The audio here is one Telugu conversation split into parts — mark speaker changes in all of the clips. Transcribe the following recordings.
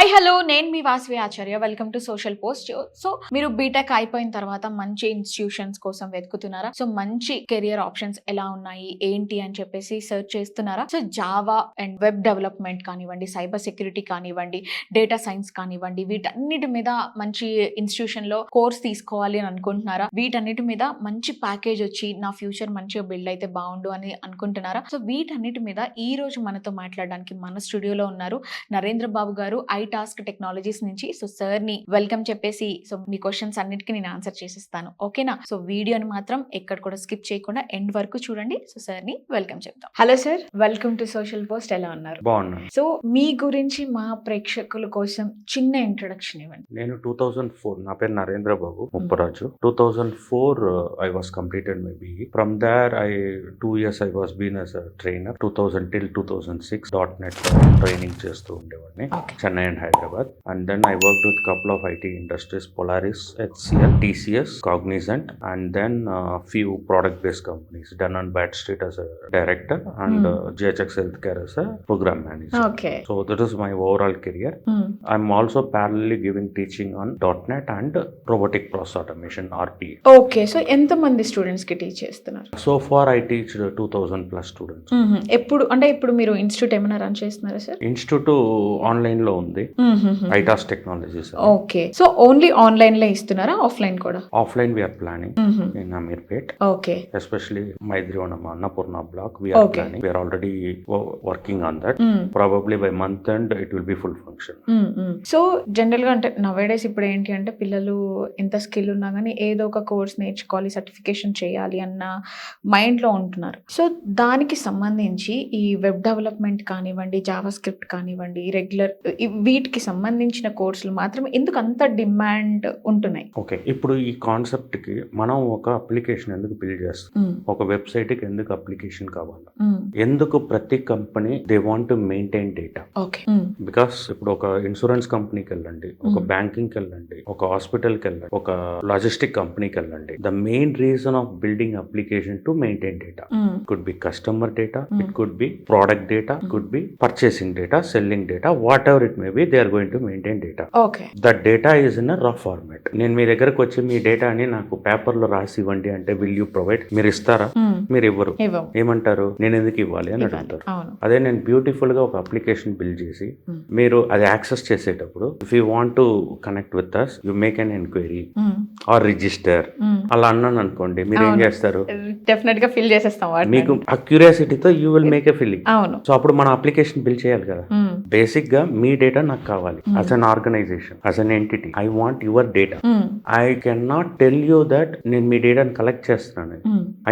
Speaker 1: హాయ్ హలో నేను మీ Vasavi Acharya. Welcome to social post. So మీరు బీటెక్ అయిపోయిన తర్వాత మంచి ఇన్స్టిట్యూషన్స్ కోసం వెతుకుతున్నారా? సో మంచి కెరియర్ ఆప్షన్స్ ఎలా ఉన్నాయి ఏంటి అని చెప్పేసి సెర్చ్ చేస్తున్నారా? So Java and web development కానివ్వండి, సైబర్ సెక్యూరిటీ కానివ్వండి, డేటా సైన్స్ కానివ్వండి, వీటన్నిటి మీద మంచి ఇన్స్టిట్యూషన్ లో కోర్స్ తీసుకోవాలి అని అనుకుంటున్నారా? వీటన్నిటి మీద మంచి ప్యాకేజ్ వచ్చి నా ఫ్యూచర్ మంచిగా బిల్డ్ అయితే బాగుండు అని అనుకుంటున్నారా? సో వీటన్నిటి మీద ఈ రోజు మనతో మాట్లాడడానికి మన స్టూడియోలో ఉన్నారు నరేంద్ర బాబు గారు, టాస్క్ టెక్నాలజీస్ నుంచి. సో సార్ ని వెల్కమ్ చెప్పేసి సో మీ క్వశ్చన్స్ అన్నిటికీ నేను ఆన్సర్ చేసిస్తాను, ఓకేనా? సో వీడియోని మాత్రం ఎక్కడ కూడా స్కిప్ చేయకుండా ఎండ్ వరకు చూడండి. సో సార్ ని వెల్కమ్ చెప్తాం. Hello sir, welcome to social post. ఎలా ఉన్నారు?
Speaker 2: బాగున్నాను.
Speaker 1: సో మీ గురించి మా ప్రేక్షకుల కోసం చిన్న ఇంట్రొడక్షన్ ఇవ్వండి.
Speaker 2: నేను 2004, నా పేరు నరేంద్ర బాబు Mupparaju. 2004 I was completed my BE. From there 2 years I was been as a trainer. 2000 till 2006 .NET training చేస్తూ ఉండేవాడిని Chennai and Hyderabad. And then I worked with couple of IT industries, Polaris, HCL, TCS, Cognizant, and then few product based companies, Dun & Bradstreet as a director and GHX Healthcare as a program manager.
Speaker 1: Okay.
Speaker 2: So that is my overall career. I'm also parallelly giving teaching on .NET and robotic process automation, RPA.
Speaker 1: Okay. So ఎంత మంది స్టూడెంట్స్ కి టీచ్ చేస్తున్నారు?
Speaker 2: So far I teach 2000 plus students.
Speaker 1: ఎప్పుడు అంటే ఇప్పుడు మీరు ఇన్స్టిట్యూట్ ఏమైనా రన్ చేస్తున్నారా సార్?
Speaker 2: ఇన్స్టిట్యూట్ ఆన్లైన్ లో ఉంది, ఐటాస్ technologies.
Speaker 1: Okay. So only online లో ఇస్తున్నారా, ఆఫ్లైన్ కూడా?
Speaker 2: Offline we are planning in Ameerpet,
Speaker 1: okay,
Speaker 2: especially Maitrivanam Annapurna block. We are planning, we are already working on that. Probably by month end it will be full function.
Speaker 1: So general గా అంటే నవేడేస్ ఇప్పుడు ఏంటి అంటే పిల్లలు ఎంత స్కిల్ ఉన్నా కానీ ఏదో ఒక కోర్స్ నేర్చుకోవాలి, సర్టిఫికేషన్ చేయాలి అన్న మైండ్ లో ఉంటున్నారు. సో దానికి సంబంధించి ఈ వెబ్ డెవలప్మెంట్ కానివ్వండి, జావా స్క్రిప్ట్ కానివ్వండి, రెగ్యులర్ వీటికి సంబంధించిన కోర్సులు మాత్రం ఎందుకు అంత డిమాండ్ ఉంటున్నాయి?
Speaker 2: ఓకే, ఇప్పుడు ఈ కాన్సెప్ట్ కి మనం ఒక అప్లికేషన్ ఎందుకు బిల్డ్ చేస్తాం, ఒక వెబ్సైట్ కి ఎందుకు అప్లికేషన్ కావాలి, ఎందుకు ప్రతి company they want to maintain data? Because ఇప్పుడు ఒక ఇన్సూరెన్స్ కంపెనీకి వెళ్ళండి, ఒక బ్యాంకింగ్ కి వెళ్ళండి, ఒక హాస్పిటల్ కి వెళ్ళండి, ఒక లాజిస్టిక్ కంపెనీకి వెళ్ళండి. The main reason of building application to maintain data. Could be customer data, it could be product data, could be purchasing data, selling data, whatever it may be, they are going to maintain data. That data is in a rough format. నేను మీ దగ్గరకు వచ్చి మీ డేటాని నాకు పేపర్ లో రాసి ఇవ్వండి అంటే విల్ యూ ప్రొవైడ్? మీరు ఇస్తారా? మీరు ఇవ్వరు. ఏమంటారు? నేను ఎందుకు ఇవ్వాలి అని అడుగుతారు. అదే నేను బ్యూటిఫుల్ గా ఒక అప్లికేషన్ బిల్డ్ చేసి మీరు అది యాక్సెస్ చేసేటప్పుడు if you want to connect with us, you make an enquiry or register అలా అన్నాను అనుకోండి, మీరు ఏం చేస్తారు?
Speaker 1: డెఫినెట్ గా ఫిల్ చేసేస్తాం.
Speaker 2: మీకు ఆ క్యూరియాసిటీతో you will make a filling. So అప్పుడు మన అప్లికేషన్ బిల్డ్ చేయాలి కదా. బేసిక్ గా మీ డేటా నాకు కావాలి. As an organisation, as an entity, I want your data. I can not tell you that నేను మీ డేటాని కలెక్ట్ చేస్తున్నాను.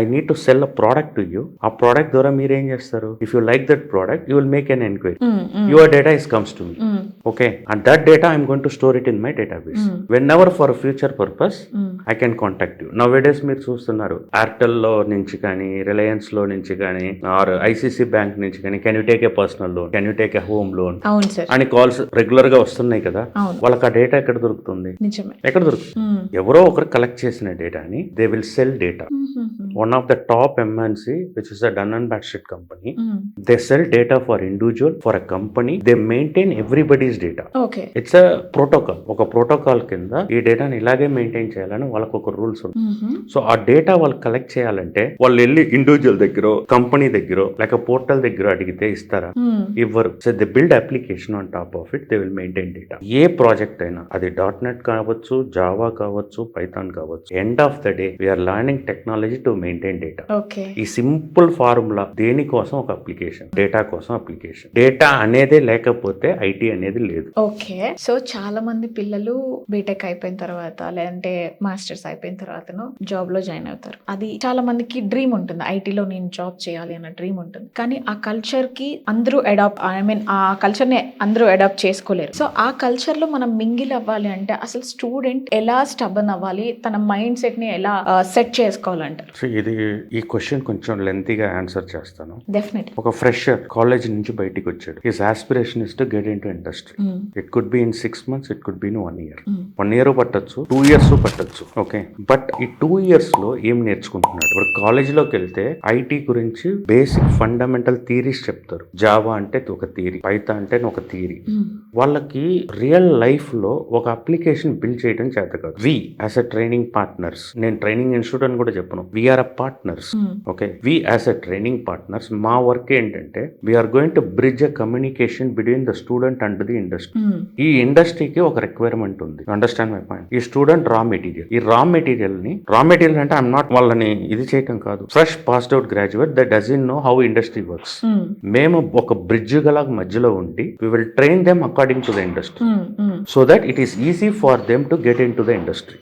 Speaker 2: I need to sell a product to you. ఆ ప్రోడక్ట్ ద్వారా మీరు ఏం చేస్తారు? If you like that product, you will make an enquiry. Your data is comes to me. Okay, and that data I'm going to store it in my database. Whenever for future purpose I can contact you. Nowadays మీరు చూస్తున్నారు, ఎయిర్టెల్ లో నుంచి కానీ, రిలయన్స్ లో నుంచి కానీ, ఆర్ ఐసిసి బ్యాంక్ నుంచి కానీ, can you take a personal loan, can you take a home loan అని కాల్స్ రెగ్యులర్ గా వస్తున్నాయి కదా. వాళ్ళకి ఆ డేటా ఎక్కడ దొరుకుతుంది? ఎక్కడ దొరుకుతుంది? ఎవరో ఒకరు కలెక్ట్ చేసిన డేటాని they will sell data. One of the top MNC, which is a Dun & Bradstreet company, they sell data for individual, for a company. They maintain everybody's data.
Speaker 1: Okay.
Speaker 2: It's a protocol. ఒక ప్రోటోకాల్ కింద ఈ డేటాని ఇలాగే మెయింటైన్ చేయాలని వాళ్ళకు ఒక రూల్స్ ఉంటాయి. సో ఆ డేటా వాళ్ళు కలెక్ట్ చేయాలంటే వాళ్ళు వెళ్ళి ఇండివిజువల్ దగ్గర, కంపెనీ దగ్గర, లేక పోర్టల్ దగ్గర అడిగితే ఇస్తారా? ఇవ్వరు. So they build application on top of it, they will maintain data. ఏ ప్రాజెక్ట్ అయినా అది .NET కావచ్చు, జావా కావచ్చు, పైథాన్ కావచ్చు, end of the day we're learning technology to maintain data. ఈ సింపుల్ ఫార్ములా దేనికోసం? ఒక అప్లికేషన్, డేటా కోసం అప్లికేషన్. డేటా అనేదే లేకపోతే ఐటీ అనేది లేదు.
Speaker 1: ఓకే, సో చాలా మంది పిల్లలు బీటెక్ అయిపోయిన తర్వాత లేదంటే మాస్టర్స్ అయిపోయిన తర్వాతను జాబ్ లో జాయిన్ అవుతారు. అది చాలా మందికి డ్రీమ్ ఉంటుంది, ఐటీలో నేను జాబ్ చేయాలి అన్న డ్రీమ్ ఉంటుంది. కానీ ఆ కల్చర్ కి అందరూ అడాప్ట్, ఆ కల్చర్ ని అందరూ అడాప్ట్ చేసుకోలేరు. సో ఆ కల్చర్ లో మనం మింగిల్ అవ్వాలి అంటే అసలు స్టూడెంట్ ఎలా స్టబన్ అవ్వాలి, తన మైండ్ సెట్ ని ఎలా సెట్ చేసుకోవాలంటారు?
Speaker 2: సో ఇది ఈ క్వశ్చన్ కొంచెం లెంతీగా ఆన్సర్ చేస్తాను.
Speaker 1: డెఫినెట్.
Speaker 2: ఒక ఫ్రెషర్ కాలేజ్ నుంచి బయటికి వచ్చాడు. His aspiration is to get in to industry. It could be in 6 months, it could be in 1 year. 1 year పట్టొచ్చు, 2 years పట్టొచ్చు. ఓకే, బట్ ఈ 2 years లో ఏం నేర్చుకుంటున్నాడు? ఇప్పుడు కాలేజీలోకి వెళ్తే ఐటీ గురించి బేసిక్ ఫండమెంటల్ థియరీస్ చెప్తారు. జావా అంటే ఒక థియరీ, పైథాన్ అంటే ఒక థియరీ. వాళ్ళకి రియల్ లైఫ్ లో ఒక అప్లికేషన్ బిల్డ్ చేయడం చేత కాదు. We as a training partners, నేను ట్రైనింగ్ ఇన్స్టిట్యూట్ అని కూడా చెప్పను, we're a partners. Okay, we as a training partners, మా వర్క్ ఏంటంటే we're going to bridge a communication between the student and the industry. ఈ ఇండస్ట్రీకి ఒక రిక్వైర్మెంట్ ఉంది. Understand my point? ఈ స్టూడెంట్ రా మెటీరియల్, ఈ రా మెటీరియల్ అంటే ఐఎమ్ నాట్ వాళ్ళని ఇది చేయటం కాదు. Fresh passed out graduate that doesn't know how industry works. మేము ఒక బ్రిడ్జ్ గల మధ్యలో ఉండి we will train them according to the industry so that it is easy for them to get in to the industry.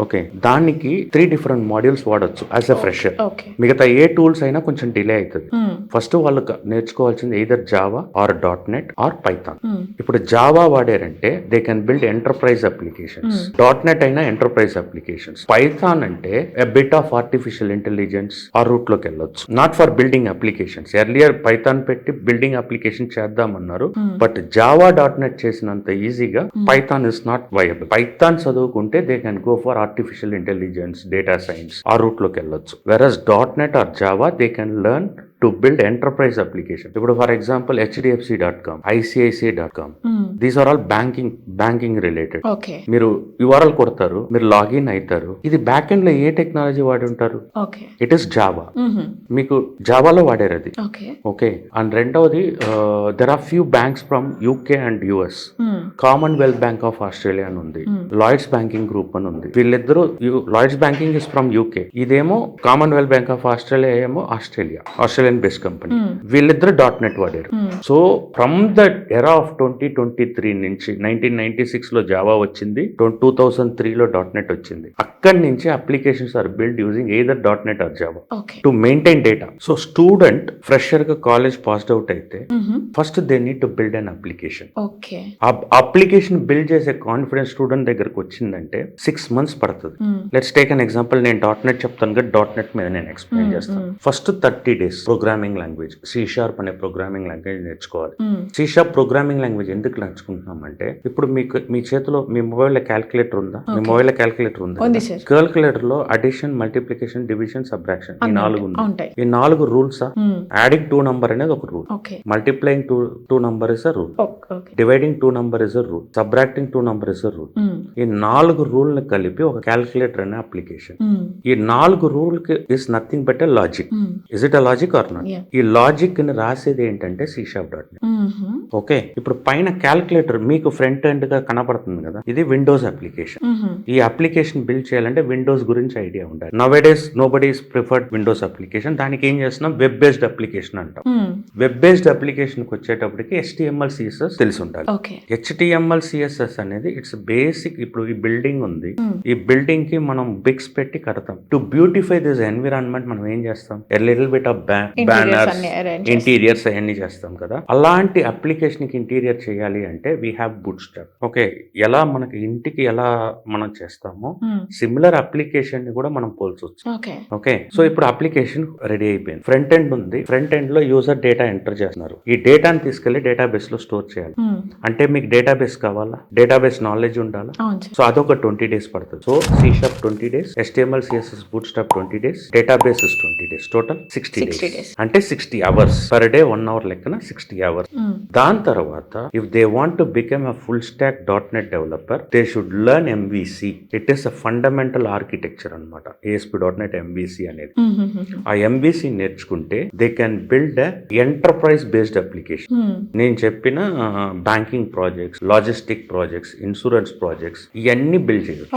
Speaker 2: Okay, దానికి 3 different మాడ్యూల్స్ వాడొచ్చు యాజ్ అ ఫ్రెషర్. మిగతా ఏ టూల్స్ అయినా కొంచెం డిలే అవుతుంది. ఫస్ట్ వాళ్ళు నేర్చుకోవాల్సింది either Java or .NET or Python. ఇప్పుడు జావా వాడారంటే they can build enterprise applications. .NET అయినా ఎంటర్ప్రైజ్ అప్లికేషన్స్. పైథాన్ అంటే a bit of artificial intelligence ఆ రూట్ లోకి వెళ్ళొచ్చు. Not for building applications. Earlier Python పెట్టి బిల్డింగ్ అప్లికేషన్ చేద్దామన్నారు, బట్ జావా .NET చేసినంత ఈజీగా Python is not viable. Python చదువుకుంటే they can go for artificial intelligence, data science ఆ రూట్ లోకి వెళ్ళొచ్చు. Versus .NET or Java they can learn to build enterprise application. ఇప్పుడు for example HDFC.com, ICICI.com, these are all banking related. మీరు URL కొడతారు, మీరు లాగిన్ అవుతారు. ఇది బ్యాక్ ఎండ్ లో ఏ టెక్నాలజీ వాడి ఉంటారు? It is Java. మీకు జావాలో వాడారు అది. ఓకే, అండ్ రెండవది there are few banks from UK and US. Commonwealth Bank of Australia అని ఉంది, లాయిడ్స్ బ్యాంకింగ్ గ్రూప్ అని ఉంది. వీళ్ళిద్దరూ, Lloyds Banking is from UK, ఇదేమో కామన్వెల్త్ బ్యాంక్ ఆఫ్ ఆస్ట్రేలియా ఏమో ఆస్ట్రేలియన్ బేస్డ్ కంపెనీ. వీళ్ళిద్దరు .NET వాడారు. So from the era of 2023 నుంచి 1996 లో జావా వచ్చింది, 2003 లో .NET వచ్చింది. అక్కడి నుంచి applications are build using either .NET or Java to maintain data. So student fresher గా కాలేజ్ పాస్డ్ అవుట్ అయితే first they need to build an application. Application build చేసే కాన్ఫిడెన్స్ స్టూడెంట్ దగ్గరకు వచ్చిందంటే 6 months పడుతుంది. Let's take an example. నేను .NET చెప్తాను కదా, .NET మీద నేను ఎక్స్ప్లెయిన్ చేస్తాను. ఫస్ట్ 30 days ప్రోగ్రామింగ్ లాంగ్వేజ్, C# అనే ప్రోగ్రామింగ్ లాంగ్వేజ్ నేర్చుకోవాలి. C# ప్రోగ్రామింగ్ లాంగ్వేజ్ ఎందుకు నేర్చుకుంటున్నాం అంటే, ఇప్పుడు మీ చేతిలో మీ మొబైల్ లో క్యాల్కులేటర్ ఉందా? మీ మొబైల్ లో క్యాల్కులేటర్ ఉందా? క్యాల్కులేటర్ లో అడిషన్, మల్టిప్లికేషన్, డివిజన్, సబ్ట్రాక్షన్ ఈ 4 ఉంటాయి. ఈ 4 రూల్స్. యాడింగ్ 2 number అనేది ఒక rule, multiplying 2 number is a rule, dividing 2 number is a rule, subtracting 2 number is a rule. ఈ 4 రూల్ ని కలిపి ఒక క్యాల్కులేటర్ అనే అప్లికేషన్. ఈ 4 రూల్ కి is nothing but a logic. Is it a logic or not? ఈ లాజిక్ ని రాసేది ఏంటంటే C#.NET. ఓకే, ఇప్పుడు పైన క్యాల్కులేటర్ మీకు ఫ్రంట్ ఎండ్ గా కనపడుతుంది కదా, ఇది విండోస్ అప్లికేషన్. ఈ అప్లికేషన్ బిల్డ్ చేయాలంటే విండోస్ గురించి ఐడియా ఉండాలి. Nowadays nobody is preferred Windows application. దానికి ఏం చేస్తున్నాం? వెబ్ బేస్డ్ అప్లికేషన్ అంటాం. వెబ్ బేస్డ్ అప్లికేషన్ కి వచ్చేటప్పటికి HTML CSS తెలిసి ఉండాలి. HTML CSS అనేది ఇట్స్ బేసిక్. ఇప్పుడు ఈ బిల్డింగ్ ఉంది, ఈ బిల్డింగ్ కి మనం బిగ్స్ పెట్టి కడతాం. టు బ్యూటిఫై దిస్ ఎన్విరాన్మెంట్ మనం ఏం చేస్తాం? A little bit of banners, interiors అవన్నీ చేస్తాం కదా. అలాంటి అప్లికేషన్ కి ఇంటీరియర్ చేయాలి అంటే we have boot strap. Okay, ఎలా మనకి ఇంటికి ఎలా మనం చేస్తామో సిమిలర్ అప్లికేషన్ ని కూడా మనం పోల్చొచ్చు. ఓకే, సో ఇప్పుడు అప్లికేషన్ రెడీ అయిపోయింది. ఫ్రంట్ ఎండ్ ఉంది, ఫ్రంట్ ఎండ్ లో యూజర్ డేటా ఎంటర్ చేస్తున్నారు. ఈ డేటాని తీసుకెళ్లి డేటాబేస్ లో స్టోర్ చేయాలి. అంటే మీకు డేటాబేస్ కావాలా, డేటాబేస్ నాలెడ్జ్ ఉండాలా. సో అదొక 20 days పడుతుంది. So C# 20 days, HTML CSS boot strap 20 days, database 20 days, total 60 days. అంటే 60 hours పర్ డే, 1 hour లెక్కన 60 hours. దాని తర్వాత if they want to become a full stock .NET developer, they should learn MVC. It is a fundamental architecture అనమాట ASP.NET MVC అనేది. ఆ MVC నేర్చుకుంటే they can build enterprise based application. నేను చెప్పిన banking projects, logistic projects, insurance projects ఇవన్నీ బిల్డ్ చేయొచ్చు.